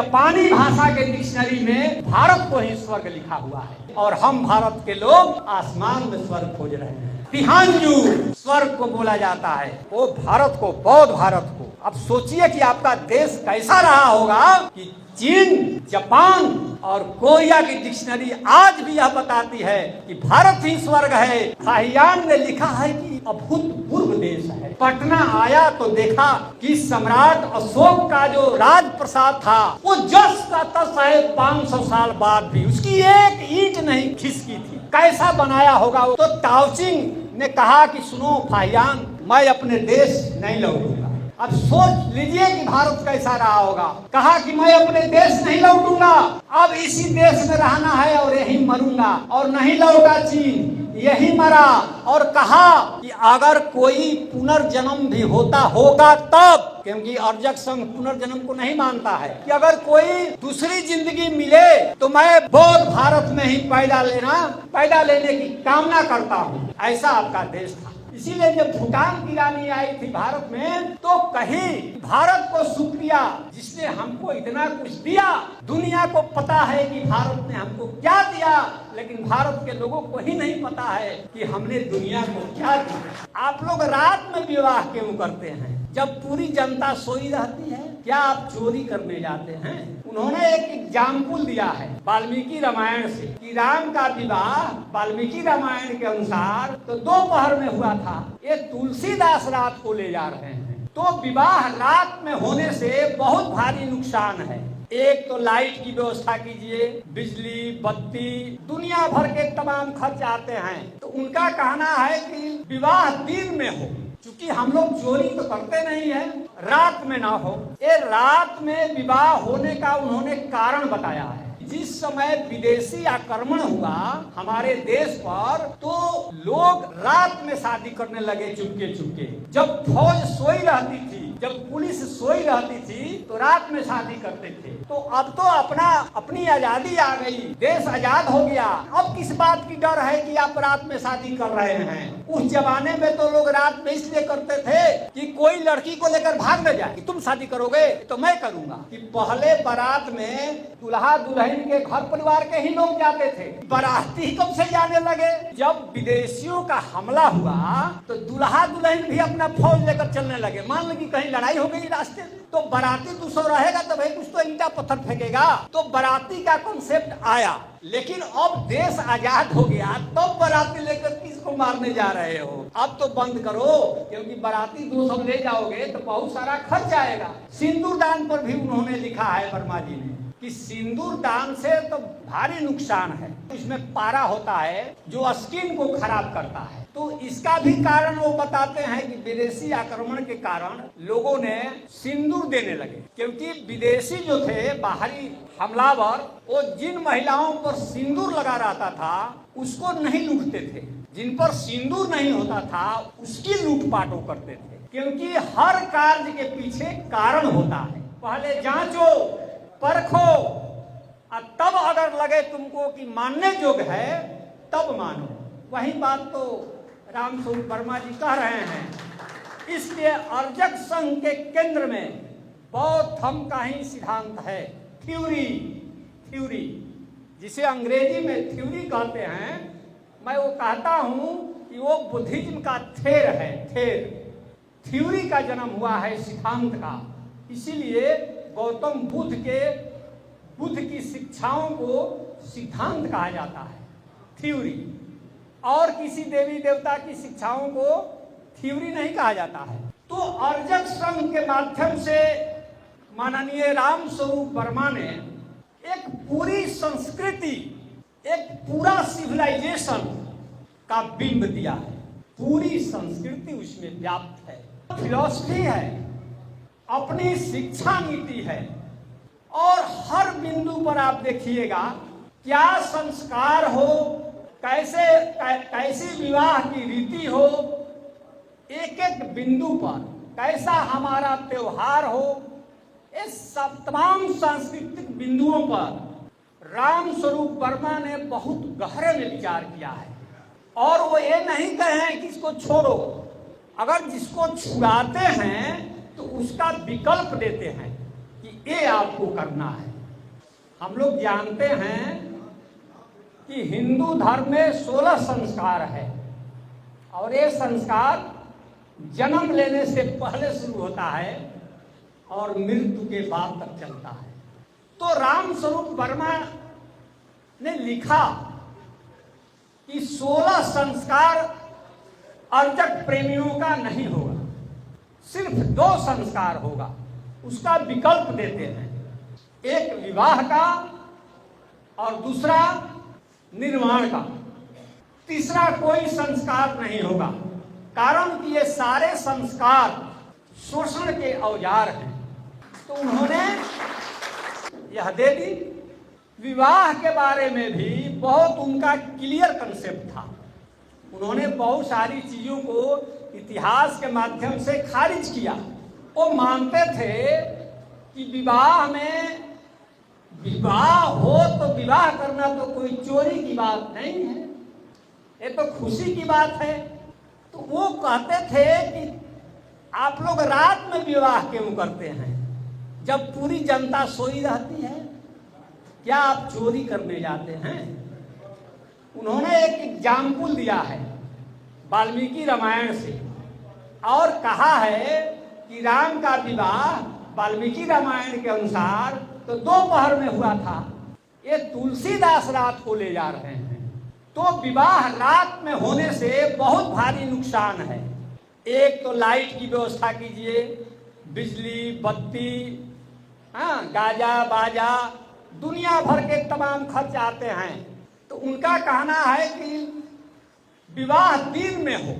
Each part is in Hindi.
जापानी भाषा के डिक्शनरी में भारत को ही स्वर्ग लिखा हुआ है और हम भारत के लोग आसमान में स्वर्ग खोज रहे हैं। तिहांजू स्वर्ग को बोला जाता है, वो भारत को, बौद्ध भारत को। अब सोचिए कि आपका देश कैसा रहा होगा कि चीन, जापान और कोरिया की डिक्शनरी आज भी यह बताती है कि भारत ही स्वर्ग है। फाहियान ने लिखा है कि अभूतपूर्व देश है। पटना आया तो देखा कि सम्राट अशोक का जो राज प्रसाद था वो जस का तस है, 500 साल बाद भी उसकी एक ईंट नहीं खिसकी थी। कैसा बनाया होगा वो। तो ताओचिंग ने कहा कि सुनो फाहियान, मैं अपने देश नहीं लौटूंगा। अब सोच लीजिए कि भारत कैसा रहा होगा। कहा कि मैं अपने देश नहीं लौटूंगा, अब इसी देश में रहना है और यहीं मरूंगा। और नहीं लौटा चीन, यही मरा। और कहा कि अगर कोई पुनर्जन्म भी होता होगा तब, क्योंकि अर्जक संघ पुनर्जन्म को नहीं मानता है, कि अगर कोई दूसरी जिंदगी मिले तो मैं बौद्ध भारत में ही पैदा लेने की कामना करता हूँ। ऐसा आपका देश था। इसीलिए जब भूटान की रानी आई थी भारत में तो कहीं भारत को शुक्रिया जिसने हमको इतना कुछ दिया। दुनिया को पता है कि भारत ने हमको क्या दिया, लेकिन भारत के लोगों को ही नहीं पता है कि हमने दुनिया को क्या दिया। आप लोग रात में विवाह क्यों करते हैं जब पूरी जनता सोई रहती है? क्या आप चोरी करने जाते हैं? उन्होंने एक एग्जाम्पल दिया है वाल्मीकि रामायण से कि राम का विवाह वाल्मीकि रामायण के अनुसार तो दोपहर में हुआ था, ये तुलसीदास रात को ले जा रहे हैं। तो विवाह रात में होने से बहुत भारी नुकसान है। एक तो लाइट की व्यवस्था कीजिए, बिजली, बत्ती, दुनिया भर के तमाम खर्च आते हैं। तो उनका कहना है कि विवाह दिन में हो, क्योंकि हम लोग चोरी तो करते नहीं है, रात में ना हो। ये रात में विवाह होने का उन्होंने कारण बताया है। जिस समय विदेशी आक्रमण हुआ हमारे देश पर तो लोग रात में शादी करने लगे चुपके चुपके। जब फौज सोई रहती थी, जब पुलिस सोई रहती थी तो रात में शादी करते थे। तो अब तो अपनी आजादी आ गई, देश आजाद हो गया। अब किस बात की डर है कि आप रात में शादी कर रहे हैं? उस जमाने में तो लोग रात में इसलिए करते थे कि कोई लड़की को लेकर भाग न जाए कि तुम शादी करोगे तो मैं करूंगा। कि पहले बारात में दुल्हा दुल्हन के घर परिवार के ही लोग जाते थे, बाराती कब से जाने लगे? जब विदेशियों का हमला हुआ तो दुल्हा दुल्हन भी अपना फौज लेकर चलने लगे। मान लो कि कहीं लड़ाई हो गई रास्ते में तो बाराती दूसरा रहेगा तो भाई कुछ तो ईंटा पत्थर फेंकेगा। तो बाराती का कॉन्सेप्ट आया, लेकिन अब देश आजाद हो गया तब बाराती लेकर किसको मारने जा रहे हो? अब तो बंद करो, क्योंकि बाराती दो सब ले जाओगे तो बहुत सारा खर्च आएगा। सिंदूर दान पर भी उन्होंने लिखा है वर्मा जी ने कि सिंदूर दान से तो भारी नुकसान है। इसमें पारा होता है जो स्किन को खराब करता है। तो इसका भी कारण वो बताते हैं कि विदेशी आक्रमण के कारण लोगों ने सिंदूर देने लगे, क्योंकि विदेशी जो थे बाहरी हमलावर, वो जिन महिलाओं पर सिंदूर लगा रहता था उसको नहीं लूटते थे, जिन पर सिंदूर नहीं होता था उसकी लूटपाट वो करते थे। क्योंकि हर कार्य के पीछे कारण होता है। पहले जांचो परखो और तब अगर लगे तुमको कि मानने योग्य है तब मानो। वही बात तो रामस्वरूप वर्मा जी कह रहे हैं। इसलिए अर्जक संघ के केंद्र में बौद्ध धर्म का ही सिद्धांत है, थ्योरी, जिसे अंग्रेजी में थ्योरी कहते हैं। मैं वो कहता हूँ कि वो बुद्धिज्म का थेर है, थ्योरी का जन्म हुआ है सिद्धांत का। इसीलिए गौतम बुद्ध की शिक्षाओं को सिद्धांत कहा जाता है, थ्योरी। और किसी देवी देवता की शिक्षाओं को थ्योरी नहीं कहा जाता है। तो अर्जक संघ के माध्यम से माननीय रामस्वरूप वर्मा ने एक पूरी संस्कृति, एक पूरा सिविलाइजेशन का बिंब दिया है। पूरी संस्कृति उसमें व्याप्त है, फिलॉसफी है, अपनी शिक्षा नीति है। और हर बिंदु पर आप देखिएगा क्या संस्कार हो, कैसे विवाह की रीति हो, एक एक बिंदु पर कैसा हमारा त्योहार हो, इस सब तमाम सांस्कृतिक बिंदुओं पर रामस्वरूप वर्मा ने बहुत गहरे में विचार किया है। और वो ये नहीं कहे कि इसको छोड़ो, अगर जिसको छुड़ाते हैं तो उसका विकल्प देते हैं कि ये आपको करना है। हम लोग जानते हैं कि हिंदू धर्म में 16 संस्कार है और ये संस्कार जन्म लेने से पहले शुरू होता है और मृत्यु के बाद तक चलता है। तो राम स्वरूप वर्मा ने लिखा कि 16 संस्कार अर्चक प्रेमियों का नहीं होगा, सिर्फ 2 संस्कार होगा। उसका विकल्प देते हैं, एक विवाह का और दूसरा निर्वाण का। तीसरा कोई संस्कार नहीं होगा, कारण कि ये सारे संस्कार शोषण के औजार हैं। तो उन्होंने यह दे दी। विवाह के बारे में भी बहुत उनका क्लियर कंसेप्ट था। उन्होंने बहुत सारी चीजों को इतिहास के माध्यम से खारिज किया। वो मानते थे कि विवाह में विवाह हो तो विवाह करना तो कोई चोरी की बात नहीं है, ये तो खुशी की बात है। तो वो कहते थे कि आप लोग रात में विवाह क्यों करते हैं जब पूरी जनता सोई रहती है? क्या आप चोरी करने जाते हैं? उन्होंने एक एग्जाम्पल दिया है वाल्मीकि रामायण से और कहा है कि राम का विवाह वाल्मीकि रामायण के अनुसार तो दोपहर में हुआ था, ये तुलसीदास रात को ले जा रहे हैं। तो विवाह रात में होने से बहुत भारी नुकसान है। एक तो लाइट की व्यवस्था कीजिए, बिजली बत्ती, गाजा बाजा, दुनिया भर के तमाम खर्च आते हैं। तो उनका कहना है कि विवाह दिन में हो,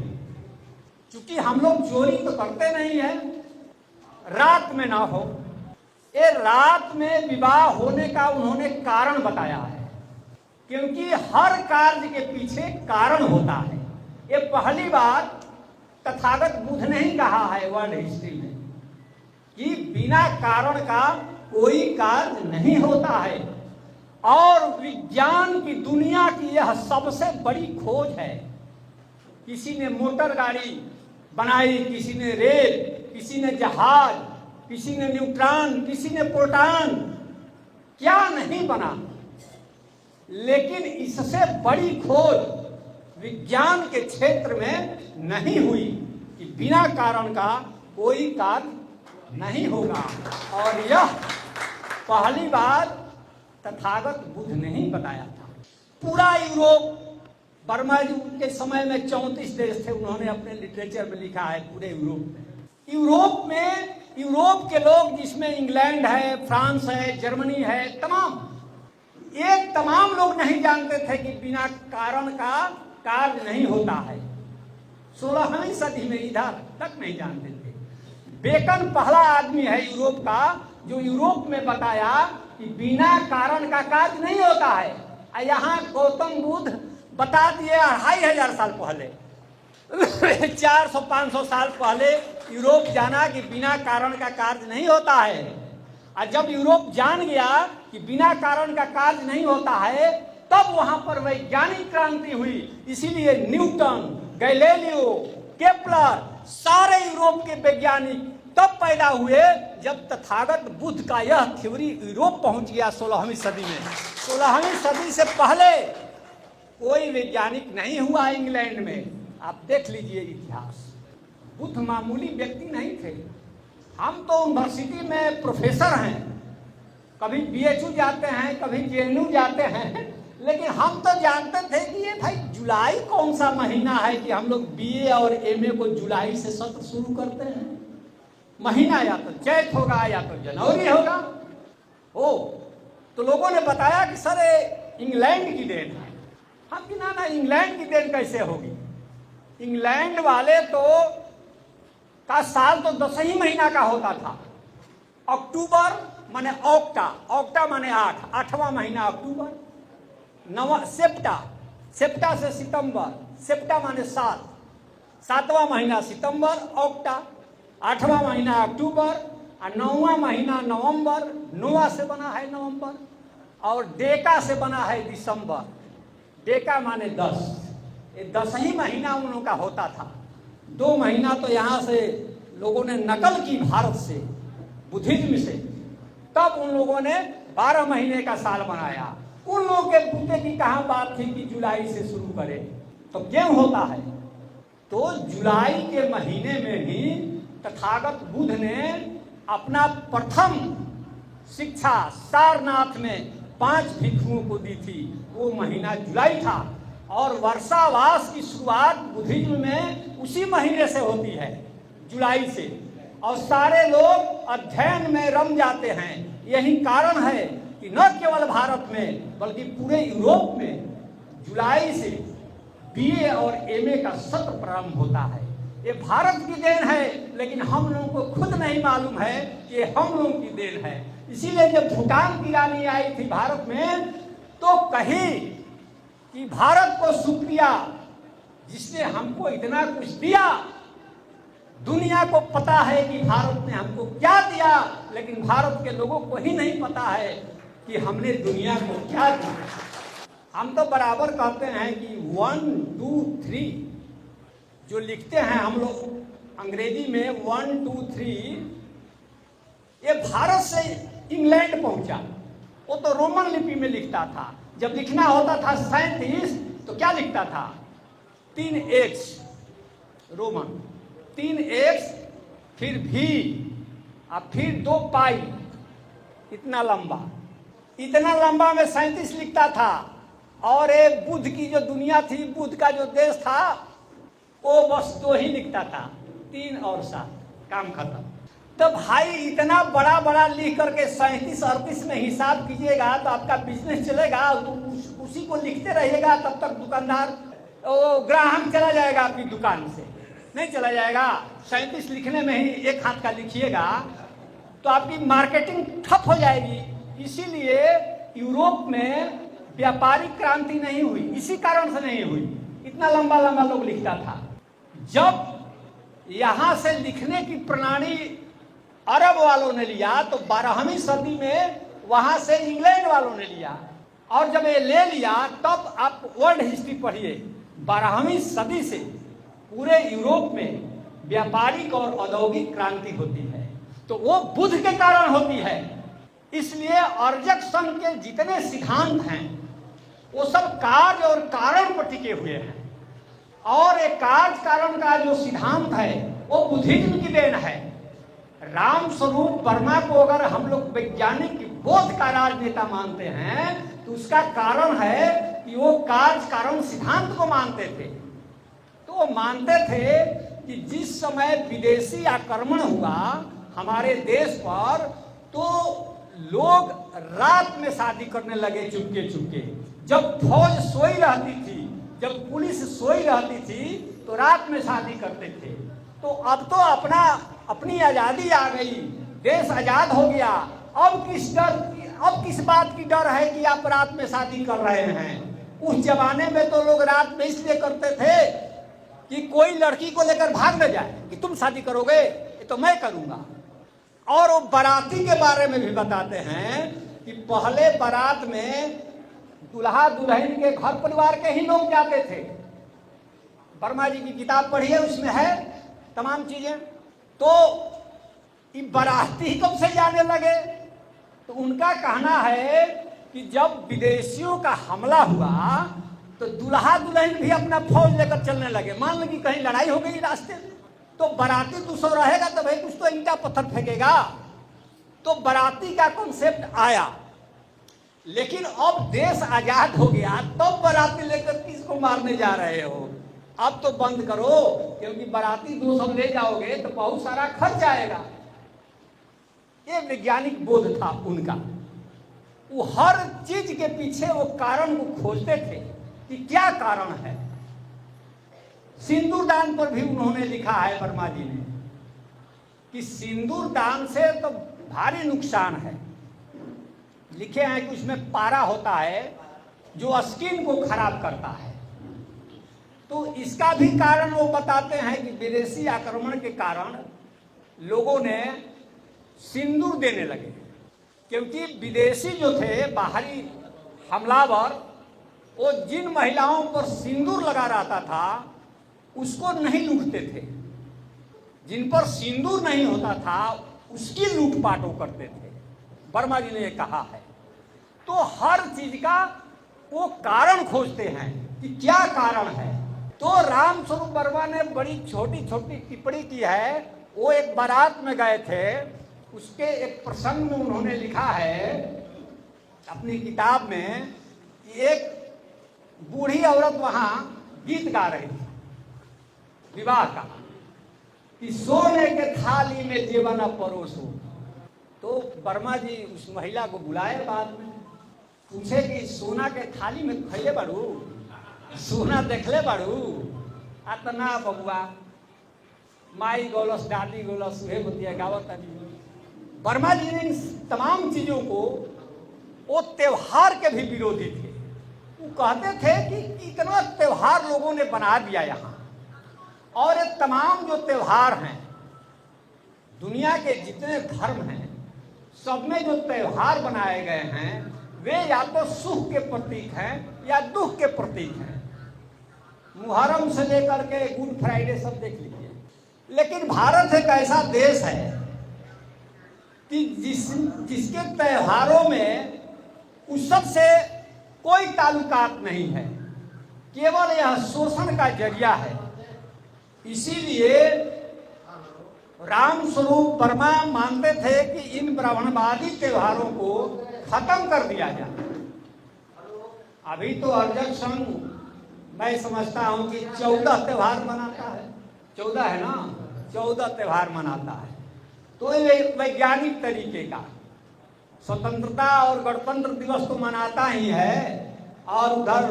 क्योंकि हम लोग चोरी तो करते नहीं है, रात में ना हो। ये रात में विवाह होने का उन्होंने कारण बताया है, क्योंकि हर कार्य के पीछे कारण होता है। ये पहली बात तथागत बुद्ध ने ही कहा है वर्ल्ड हिस्ट्री में कि बिना कारण का कोई कार्य नहीं होता है। और विज्ञान की दुनिया की यह सबसे बड़ी खोज है। किसी ने मोटर गाड़ी बनाई, किसी ने रेल, किसी ने जहाज, किसी ने न्यूट्रॉन, किसी ने प्रोटॉन, क्या नहीं बना। लेकिन इससे बड़ी खोज विज्ञान के क्षेत्र में नहीं हुई कि बिना कारण का कोई कार्य नहीं होगा। और यह पहली बार तथागत बुद्ध ने ही बताया था। पूरा यूरोप, वर्मा जी के समय में 34 देश थे, उन्होंने अपने लिटरेचर में लिखा है पूरे यूरोप में यूरोप के लोग, जिसमें इंग्लैंड है, फ्रांस है, जर्मनी है, तमाम लोग नहीं जानते थे कि बिना कारण का कार्य नहीं होता है। 16वीं सदी में इधर तक नहीं जानते थे। बेकन पहला आदमी है यूरोप का जो यूरोप में बताया कि बिना कारण का कार्य नहीं होता है। यहाँ गौतम बुद्ध बता दिए 2500 साल पहले 400-500 साल पहले यूरोप जाना कि बिना कारण का कार्य नहीं होता है। और जब यूरोप जान गया कि बिना कारण का कार्य नहीं होता है, तब वहां पर वैज्ञानिक क्रांति हुई। इसीलिए न्यूटन, गैलीलियो, केपलर, सारे यूरोप के वैज्ञानिक तब पैदा हुए जब तथागत बुद्ध का यह थ्योरी यूरोप पहुंच गया 16वीं सदी में। 16वीं सदी से पहले कोई वैज्ञानिक नहीं हुआ इंग्लैंड में। आप देख लीजिए इतिहास। बुद्ध मामूली व्यक्ति नहीं थे। हम तो यूनिवर्सिटी में प्रोफेसर हैं, कभी बीएचयू जाते हैं, कभी जेएनयू जाते हैं, लेकिन हम तो जानते थे कि ये भाई जुलाई कौन सा महीना है कि हम लोग बीए और एमए को जुलाई से सत्र शुरू करते हैं। महीना या तो चैत होगा या तो जनवरी होगा। तो लोगों ने बताया कि सर इंग्लैंड की देन है। हम कि ना इंग्लैंड की देन कैसे होगी? इंग्लैंड वाले तो का साल तो 10 ही महीना का होता था। अक्टूबर माने ऑक्टा माने 8, 8वां महीना अक्टूबर। सेप्टा से सितंबर, सेप्टा माने 7, 7वां महीना सितंबर, ऑक्टा। 8वां महीना अक्टूबर और 9वां महीना नवंबर। नोवा से बना है नवंबर और डेका से बना है दिसंबर। डेका माने 10। ये 10 ही महीना उन लोगों का होता था। 2 महीना तो यहाँ से लोगों ने नकल की भारत से, बुद्धिज्म से। तब उन लोगों ने 12 महीने का साल बनाया। उन लोगों के बूते की कहाँ बात थी कि जुलाई से शुरू करें? तो क्यों होता है? तो जुलाई के महीने में ही तथागत बुद्ध ने अपना प्रथम शिक्षा सारनाथ में 5 भिक्षुओं को दी थी। वो महीना जुलाई था और वर्षावास की शुरुआत बुद्धिज्म में उसी महीने से होती है, जुलाई से। और सारे लोग अध्ययन में रम जाते हैं। यही कारण है कि न केवल भारत में बल्कि पूरे यूरोप में जुलाई से बीए और एमए का सत्र प्रारंभ होता है। ये भारत की देन है, लेकिन हम लोगों को खुद नहीं मालूम है कि ये हम लोगों की देन है। इसीलिए जब भूटान की रानी आई थी भारत में तो कही कि भारत को शुक्रिया जिसने हमको इतना कुछ दिया। दुनिया को पता है कि भारत ने हमको क्या दिया, लेकिन भारत के लोगों को ही नहीं पता है कि हमने दुनिया को क्या दिया। हम तो बराबर कहते हैं कि 1 2 3 जो लिखते हैं हम लोग अंग्रेजी में 1 2 3, ये भारत से इंग्लैंड पहुंचा। वो तो रोमन लिपि में लिखता था। जब लिखना होता था 37 तो क्या लिखता था? 3x रोमन, 3x फिर भी और फिर 2 पाई, इतना लंबा में 37 लिखता था। और एक बुद्ध की जो दुनिया थी, बुद्ध का जो देश था, वो बस 2 ही लिखता था, 3 और 7, काम खत्म। तो भाई इतना बड़ा लिख करके 37-38 में हिसाब कीजिएगा तो आपका बिजनेस चलेगा? तो उसी को लिखते रहिएगा तब तक दुकानदार ग्राहक चला जाएगा आपकी दुकान से, नहीं चला जाएगा। 37 लिखने में ही एक हाथ का लिखिएगा तो आपकी मार्केटिंग ठप हो जाएगी। इसीलिए यूरोप में व्यापारिक क्रांति नहीं हुई, इसी कारण से नहीं हुई। इतना लंबा लोग लिखता था। जब यहां से लिखने की प्रणाली अरब वालों ने लिया तो 12वीं सदी में वहां से इंग्लैंड वालों ने लिया। और जब ये ले लिया तब आप वर्ल्ड हिस्ट्री पढ़िए, 12वीं सदी से पूरे यूरोप में व्यापारिक और औद्योगिक क्रांति होती है। तो वो बुद्ध के कारण होती है। इसलिए अर्जक संघ के जितने सिद्धांत हैं वो सब कार्य और कारण पर टिके हुए हैं। और एक कार्य कारण का जो सिद्धांत है वो बुद्धिज्म की देन है। राम स्वरूप वर्मा को अगर हम लोग वैज्ञानिक बोध का राजनेता मानते हैं तो उसका कारण है कि वो कार्य कारण सिद्धांत को मानते थे। तो वो मानते थे कि जिस समय विदेशी आक्रमण हुआ हमारे देश पर तो लोग रात में शादी करने लगे चुपके। जब फौज सोई रहती थी, जब पुलिस सोई रहती थी तो रात में शादी करते थे। तो अब तो अपनी आजादी आ गई, देश आजाद हो गया। अब किस बात की डर है कि आप रात में शादी कर रहे हैं? उस जमाने में तो लोग रात में इसलिए करते थे कि कोई लड़की को लेकर भाग न जाए कि तुम शादी करोगे ये तो मैं करूंगा। और वो बाराती के बारे में भी बताते हैं कि पहले बारात में दुल्हा दुल्हन के घर परिवार के ही लोग जाते थे। वर्मा जी की किताब पढ़िए, उसमें है तमाम चीजें। तो ये बाराती कब से जाने लगे? तो उनका कहना है कि जब विदेशियों का हमला हुआ तो दुल्हा दुल्हन भी अपना फौज लेकर चलने लगे। मान लो कि कहीं लड़ाई हो गई रास्ते में तो बाराती 200 रहेगा तो भाई कुछ तो ईंटा पत्थर फेंकेगा। तो बाराती का कॉन्सेप्ट आया। लेकिन अब देश आजाद हो गया तो बाराती लेकर किसको मारने जा रहे हो? अब तो बंद करो, क्योंकि बाराती 200 ले जाओगे तो बहुत सारा खर्च आएगा। ये वैज्ञानिक बोध था उनका। वो हर चीज के पीछे वो कारण को खोजते थे कि क्या कारण है। सिंदूर दान पर भी उन्होंने लिखा है वर्मा जी ने कि सिंदूर दान से तो भारी नुकसान है। लिखे हैं कि उसमें पारा होता है जो स्किन को खराब करता है। तो इसका भी कारण वो बताते हैं कि विदेशी आक्रमण के कारण लोगों ने सिंदूर देने लगे, क्योंकि विदेशी जो थे बाहरी हमलावर, वो जिन महिलाओं पर सिंदूर लगा रहता था उसको नहीं लूटते थे। जिन पर सिंदूर नहीं होता था उसकी लूटपाट वो करते थे। वर्मा जी ने ये कहा है। तो हर चीज का वो कारण खोजते हैं कि क्या कारण है। तो रामस्वरूप वर्मा ने बड़ी छोटी छोटी टिप्पणी की है। वो एक बारात में गए थे, उसके एक प्रसंग में उन्होंने लिखा है अपनी किताब में कि एक बूढ़ी औरत वहां गीत गा रही थी विवाह का, कि सोने के थाली में जीवन परोसो। तो वर्मा जी उस महिला को बुलाए, बाद में पूछे कि सोना के थाली में खैले बाड़ू, सोना देखले बाड़ू? अतना बबुआ माई गोलस दादी गोलस उहे बतिया गावत। वर्मा जी ने इन तमाम चीजों को, वो त्योहार के भी विरोधी थे। वो कहते थे कि इतना त्योहार लोगों ने बना दिया यहाँ, और ये तमाम जो त्योहार हैं, दुनिया के जितने धर्म हैं, सब में जो त्योहार बनाए गए हैं वे या तो सुख के प्रतीक हैं या दुख के प्रतीक हैं। मुहर्रम से लेकर के गुड फ्राइडे सब देख लीजिए। लेकिन भारत एक ऐसा देश है कि जिसके त्योहारों में उत्सव से कोई ताल्लुकात नहीं है, केवल यह शोषण का जरिया है। इसीलिए रामस्वरूप वर्मा मानते थे कि इन ब्राह्मणवादी त्योहारों को खत्म कर दिया जाए। अभी तो अर्जक संघ मैं समझता हूं कि 14 त्योहार मनाता है, 14 है ना, 14 त्योहार मनाता है। तो ये वैज्ञानिक तरीके का स्वतंत्रता और गणतंत्र दिवस तो मनाता ही है, और उधर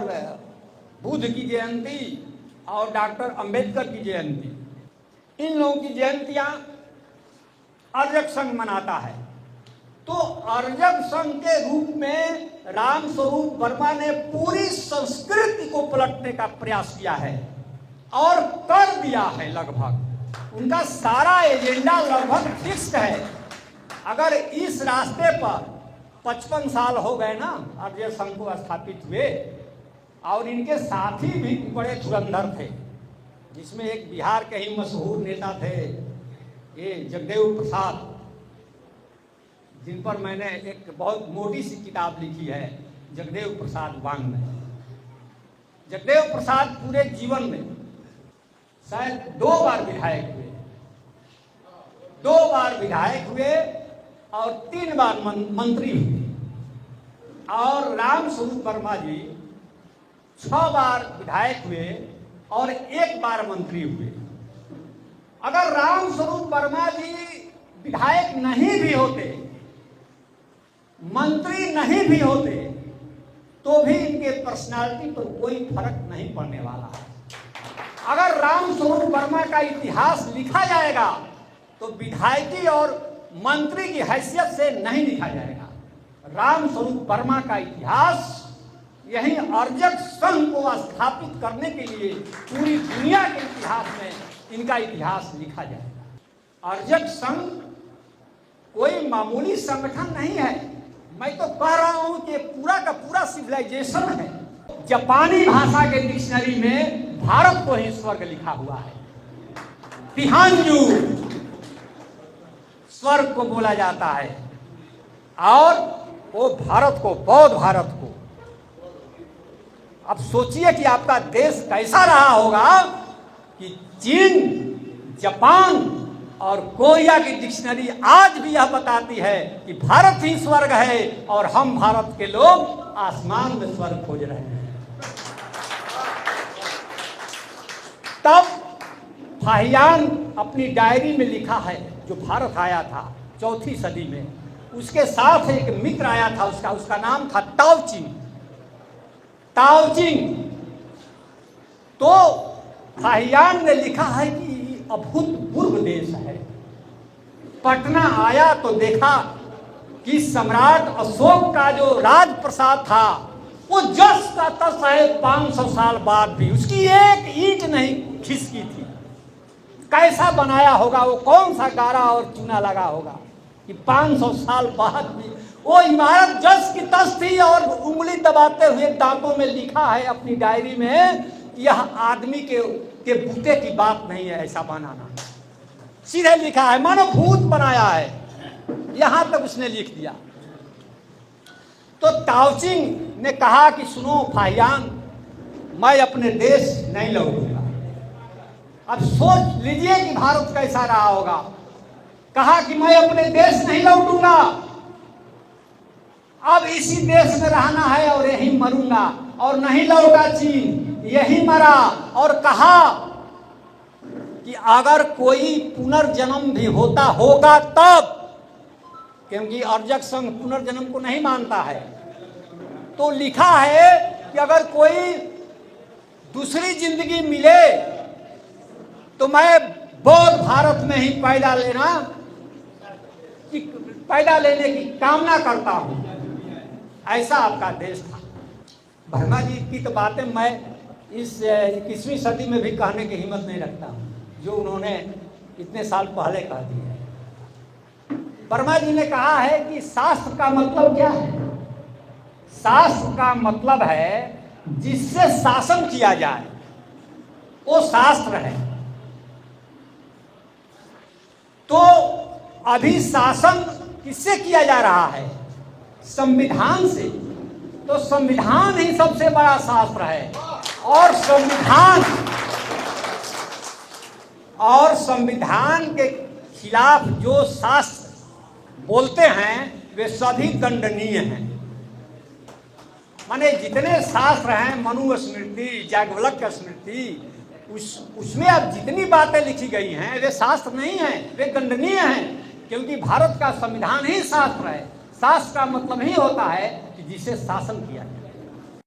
बुद्ध की जयंती और डॉक्टर अंबेडकर की जयंती, इन लोगों की जयंतियां अर्जक संघ मनाता है। तो अर्जक संघ के रूप में रामस्वरूप वर्मा ने पूरी संस्कृति को पलटने का प्रयास किया है और कर दिया है। लगभग उनका सारा एजेंडा लगभग फिक्स है। अगर इस रास्ते पर 55 साल हो गए ना अर्जक संघ को स्थापित हुए, और इनके साथी भी बड़े धुरंधर थे, जिसमें एक बिहार के ही मशहूर नेता थे ये जगदेव प्रसाद, जिन पर मैंने एक बहुत मोटी सी किताब लिखी है, जगदेव प्रसाद वाङ्मय। जगदेव प्रसाद पूरे जीवन में शायद 2 बार विधायक हुए, 2 बार विधायक हुए और 3 बार मंत्री हुए, और रामस्वरूप वर्मा जी 6 बार विधायक हुए और 1 बार मंत्री हुए। अगर रामस्वरूप वर्मा जी विधायक नहीं भी होते, मंत्री नहीं भी होते, तो भी इनके पर्सनालिटी पर कोई फर्क नहीं पड़ने वाला है। अगर रामस्वरूप वर्मा का इतिहास लिखा जाएगा तो विधायकी और मंत्री की हैसियत से नहीं लिखा जाएगा। रामस्वरूप वर्मा का इतिहास यही अर्जक संघ को स्थापित करने के लिए पूरी दुनिया के इतिहास में इनका इतिहास लिखा जाएगा। अर्जक संघ कोई मामूली संगठन नहीं है। मैं तो कह रहा हूं कि पूरा का पूरा सिविलाइजेशन है। जापानी भाषा के डिक्शनरी में भारत को ही स्वर्ग लिखा हुआ है। तिहांजू स्वर्ग को बोला जाता है, और वो भारत को, बौद्ध भारत को। अब सोचिए कि आपका देश कैसा रहा होगा कि चीन, जापान और कोरिया की डिक्शनरी आज भी यह बताती है कि भारत ही स्वर्ग है, और हम भारत के लोग आसमान में स्वर्ग खोज रहे हैं। तब फाहियान अपनी डायरी में लिखा है, जो भारत आया था 4वीं सदी में, उसके साथ एक मित्र आया था, उसका नाम था ताओचिंग। तो फाहियान ने लिखा है कि अभूतपूर्व देश है। पटना आया तो देखा कि सम्राट अशोक का जो राजप्रसाद था वो जस का तस है। 500 साल बाद भी उसकी एक ईंट नहीं खिसकी थी। कैसा बनाया होगा वो, कौन सा गारा और चूना लगा होगा कि 500 साल बाद भी वो इमारत जस की तस थी। और उंगली दबाते हुए दांतों में लिखा है अपनी डायरी में, यह आदमी के बूते की बात नहीं है ऐसा बनाना। सीधे लिखा है, मानो भूत बनाया है, यहां तक उसने लिख दिया। तो ताओचिंग ने कहा कि सुनो फाहियान, मैं अपने देश नहीं लौटूंगा। अब सोच लीजिए कि भारत कैसा रहा होगा। कहा कि मैं अपने देश नहीं लौटूंगा, अब इसी देश में रहना है और यहीं मरूंगा। और नहीं लौटा चीन, यहीं मरा। और कहा कि अगर कोई पुनर्जन्म भी होता होगा तब, क्योंकि अर्जक संघ पुनर्जन्म को नहीं मानता है, तो लिखा है कि अगर कोई दूसरी जिंदगी मिले तो मैं बौद्ध भारत में ही पैदा लेने की कामना करता हूं। ऐसा आपका देश था। वर्मा जी की तो बातें मैं इस 21वीं सदी में भी कहने की हिम्मत नहीं रखता हूं, जो उन्होंने इतने साल पहले कह दी है। वर्मा जी ने कहा है कि शास्त्र का मतलब क्या है? शास्त्र का मतलब है जिससे शासन किया जाए, वो शास्त्र है। तो अभी शासन किससे किया जा रहा है? संविधान से। तो संविधान ही सबसे बड़ा शास्त्र है। और संविधान के खिलाफ जो शास्त्र बोलते हैं वे सभी दंडनीय हैं। माने जितने शास्त्र हैं, मनुस्मृति, याज्ञवल्क्य स्मृति, उसमें अब जितनी बातें लिखी गई हैं वे शास्त्र नहीं हैं, वे दंडनीय हैं। क्योंकि भारत का संविधान ही शास्त्र है। शास्त्र का मतलब ही होता है कि जिसे शासन किया जाए।